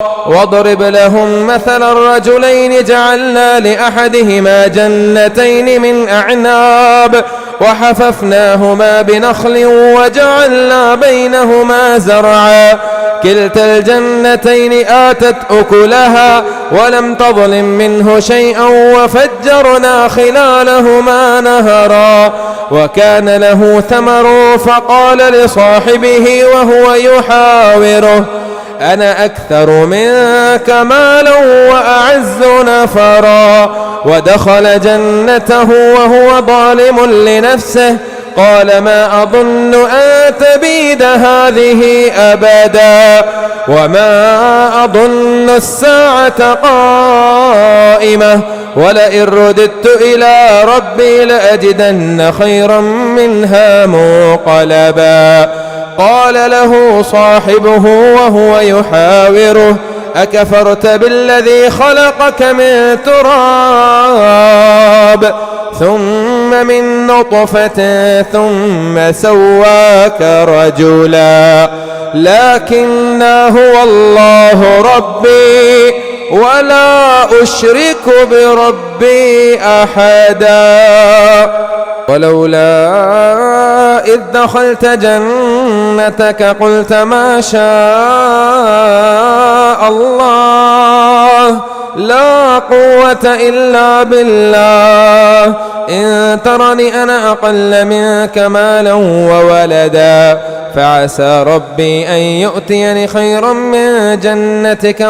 واضرب لهم مثل الرجلين جعلنا لأحدهما جنتين من أعناب وحففناهما بنخل وجعلنا بينهما زرعا كلتا الجنتين آتت أكلها ولم تظلم منه شيئا وفجرنا خلالهما نهرا وكان له ثمر فقال لصاحبه وهو يحاوره أنا أكثر منك مالا وأعز نفرا ودخل جنته وهو ظالم لنفسه قال ما أظن أن تبيد هذه أبدا وما أظن الساعة قائمة ولئن رددت إلى ربي لأجدن خيرا منها منقلبا قال له صاحبه وهو يحاوره أكفرت بالذي خلقك من تراب ثم من نطفة ثم سواك رجلا لكن هو الله ربي ولا أشرك بربي أحدا ولولا إذ دخلت جنتك قلت ما شاء الله لا قوة إلا بالله إن ترني أنا أقل منك مالا وولدا فعسى ربي أن يؤتيني خيرا من جنتك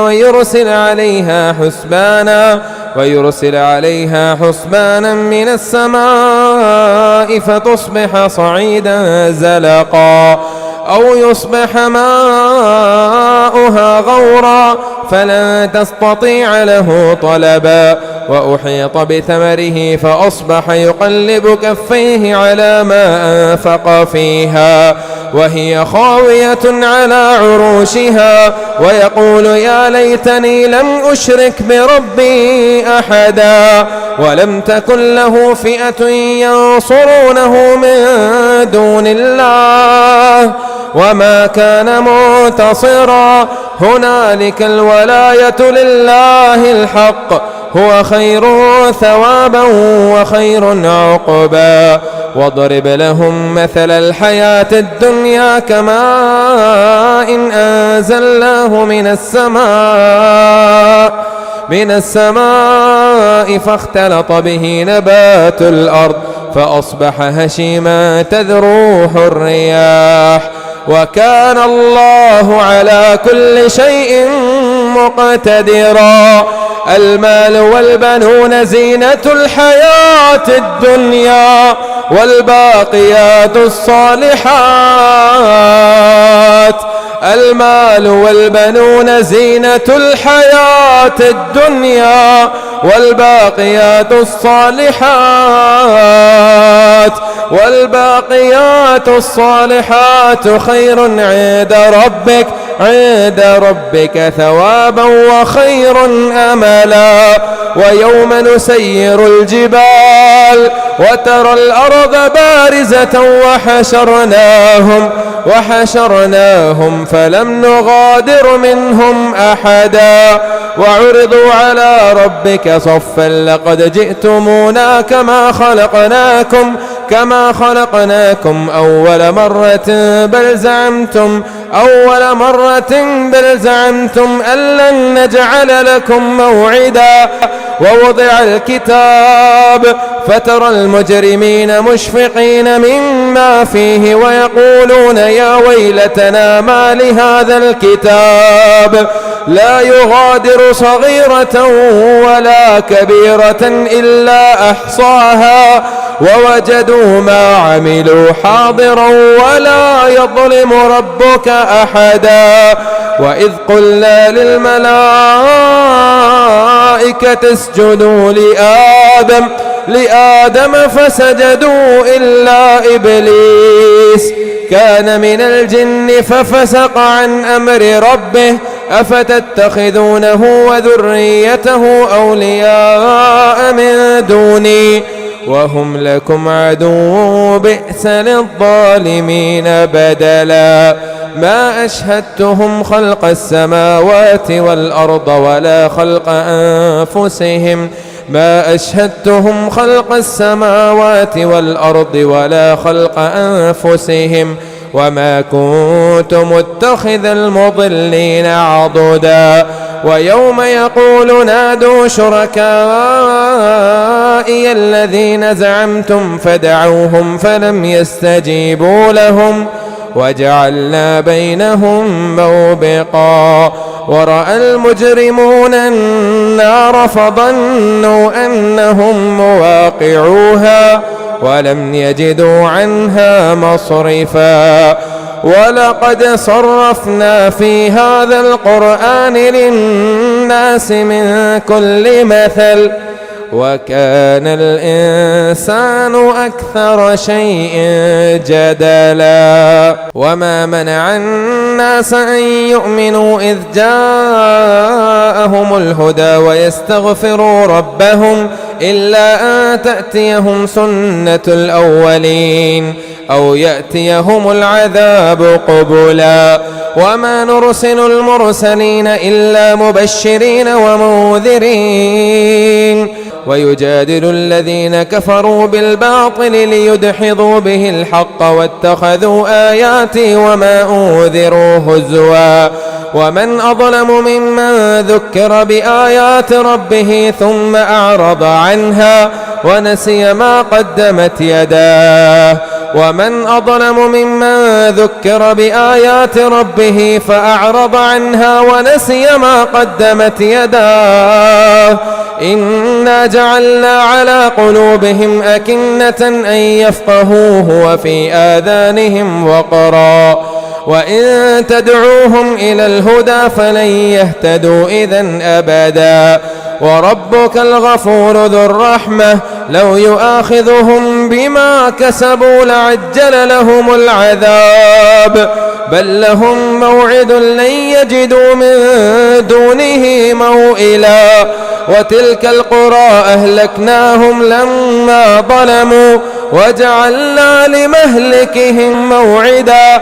ويرسل عليها حسبانا من السماء فتصبح صعيدا زلقا أو يصبح ماؤها غورا فلن تستطيع له طلبا وأحيط بثمره فأصبح يقلب كفيه على ما أنفق فيها وهي خاوية على عروشها ويقول يا ليتني لم أشرك بربي أحدا ولم تكن له فئة ينصرونه من دون الله وما كان منتصرا هنالك الولاية لله الحق هو خير ثوابا وخير عقبا واضرب لهم مثل الحياة الدنيا كماء إن أنزلناه من السماء فاختلط به نبات الأرض فأصبح هشيما تذروه الرياح وكان الله على كل شيء مقتدرا المال والبنون زينة الحياة الدنيا والباقيات الصالحات المال والبنون زينة الحياة الدنيا والباقيات الصالحات خير عند ربك ثوابا وخير أملا ويوم نسير الجبال وترى الأرض بارزة وحشرناهم فلم نغادر منهم أحدا وعرضوا على ربك صفا لقد جئتمونا كما خلقناكم أول مرة بل زعمتم أن لن نجعل لكم موعدا ووضع الكتاب فترى المجرمين مشفقين مما فيه ويقولون يا ويلتنا ما لهذا الكتاب لا يغادر صغيرة ولا كبيرة إلا أحصاها ووجدوا ما عملوا حاضرا ولا يظلم ربك أحدا وإذ قلنا للملائكة اسجدوا لآدم فسجدوا إلا إبليس كان من الجن ففسق عن أمر ربه أفتتخذونه وذريته أولياء من دوني وهم لكم عدو بئس للظالمين بدلا ما أشهدتهم خلق السماوات والأرض ولا خلق أنفسهم ما أشهدتهم خلق السماوات والأرض ولا خلق أنفسهم وما كنت متخذ المضلين عضدا ويوم يقول نادوا شركائي الذين زعمتم فدعوهم فلم يستجيبوا لهم وجعلنا بينهم موبقا ورأى المجرمون النار فظنوا أنهم مواقعوها ولم يجدوا عنها مصرفا ولقد صرفنا في هذا القرآن للناس من كل مثل وكان الإنسان أكثر شيء جدلا وما منع الناس أن يؤمنوا إذ جاءهم الهدى ويستغفروا ربهم إلا أن تأتيهم سنة الأولين أو يأتيهم العذاب قبلا وما نرسل المرسلين إلا مبشرين ومنذرين ويجادل الذين كفروا بالباطل ليدحضوا به الحق واتخذوا آياتي وما أنذروا هزوا ومن أظلم ممن ذكر بآيات ربه ثم أعرض عنها ونسي ما قدمت يداه ومن أظلم ممن ذكر بآيات ربه فأعرض عنها ونسي ما قدمت يداه إنا جعلنا على قلوبهم أكنة أن يفقهوه وفي آذانهم وقرا وإن تدعوهم إلى الهدى فلن يهتدوا إذن أبدا وربك الغفور ذو الرحمة لو يؤاخذهم بما كسبوا لعجل لهم العذاب بل لهم موعد لن يجدوا من دونه موئلا وتلك القرى أهلكناهم لما ظلموا وجعلنا لمهلكهم موعدا